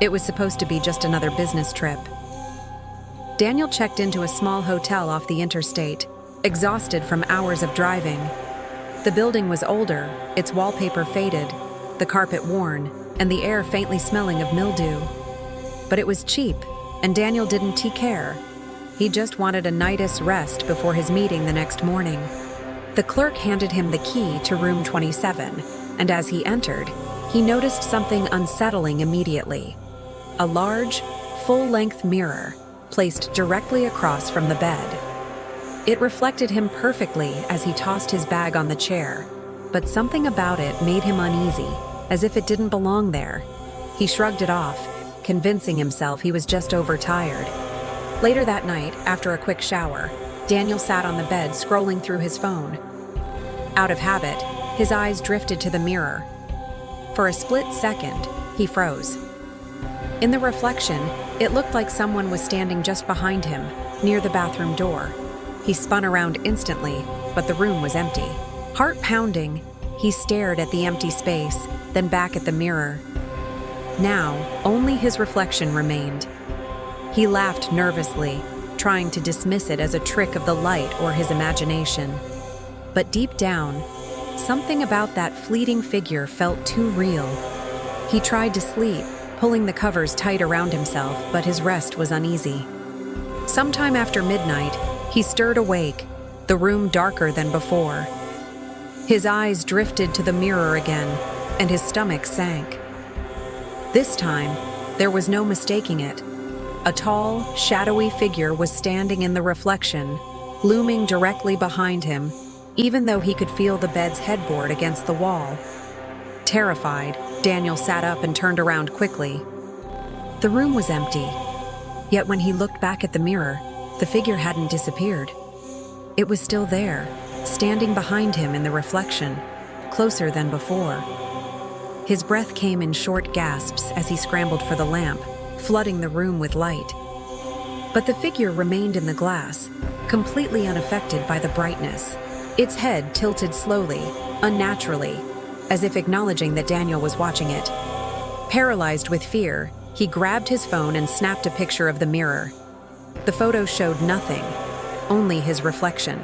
It was supposed to be just another business trip. Daniel checked into a small hotel off the interstate, exhausted from hours of driving. The building was older, its wallpaper faded, the carpet worn, and the air faintly smelling of mildew. But it was cheap, and Daniel didn't care. He just wanted a night's rest before his meeting the next morning. The clerk handed him the key to room 27, and as he entered, he noticed something unsettling immediately. A large, full-length mirror placed directly across from the bed. It reflected him perfectly as he tossed his bag on the chair, but something about it made him uneasy, as if it didn't belong there. He shrugged it off, convincing himself he was just overtired. Later that night, after a quick shower, Daniel sat on the bed scrolling through his phone. Out of habit, his eyes drifted to the mirror. For a split second, he froze. In the reflection, it looked like someone was standing just behind him, near the bathroom door. He spun around instantly, but the room was empty. Heart pounding, he stared at the empty space, then back at the mirror. Now, only his reflection remained. He laughed nervously, trying to dismiss it as a trick of the light or his imagination. But deep down, something about that fleeting figure felt too real. He tried to sleep, pulling the covers tight around himself, but his rest was uneasy. Sometime after midnight, he stirred awake, the room darker than before. His eyes drifted to the mirror again, and his stomach sank. This time, there was no mistaking it. A tall, shadowy figure was standing in the reflection, looming directly behind him, even though he could feel the bed's headboard against the wall. Terrified, Daniel sat up and turned around quickly. The room was empty, yet when he looked back at the mirror, the figure hadn't disappeared. It was still there, standing behind him in the reflection, closer than before. His breath came in short gasps as he scrambled for the lamp, flooding the room with light. But the figure remained in the glass, completely unaffected by the brightness. Its head tilted slowly, unnaturally, as if acknowledging that Daniel was watching it. Paralyzed with fear, he grabbed his phone and snapped a picture of the mirror. The photo showed nothing, only his reflection.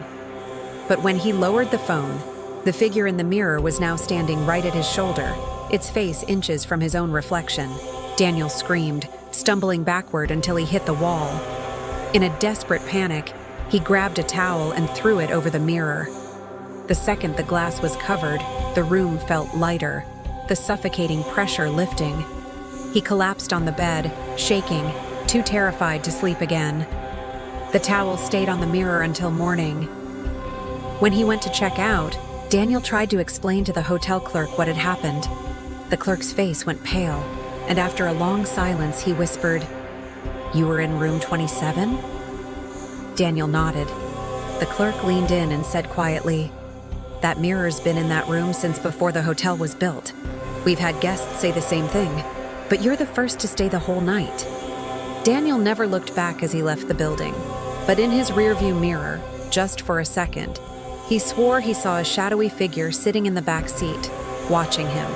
But when he lowered the phone, the figure in the mirror was now standing right at his shoulder, its face inches from his own reflection. Daniel screamed, stumbling backward until he hit the wall. In a desperate panic, he grabbed a towel and threw it over the mirror. The second the glass was covered, the room felt lighter, the suffocating pressure lifting. He collapsed on the bed, shaking, too terrified to sleep again. The towel stayed on the mirror until morning. When he went to check out, Daniel tried to explain to the hotel clerk what had happened. The clerk's face went pale, and after a long silence, he whispered, "You were in room 27?" Daniel nodded. The clerk leaned in and said quietly, "That mirror's been in that room since before the hotel was built. We've had guests say the same thing, but you're the first to stay the whole night." Daniel never looked back as he left the building, but in his rearview mirror, just for a second, he swore he saw a shadowy figure sitting in the back seat, watching him.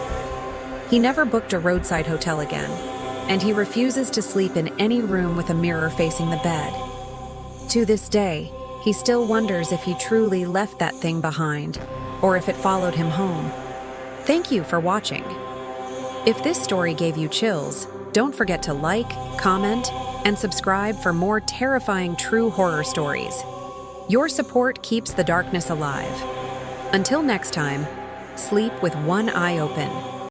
He never booked a roadside hotel again, and he refuses to sleep in any room with a mirror facing the bed. To this day, he still wonders if he truly left that thing behind, or if it followed him home. Thank you for watching. If this story gave you chills, don't forget to like, comment, and subscribe for more terrifying true horror stories. Your support keeps the darkness alive. Until next time, sleep with one eye open.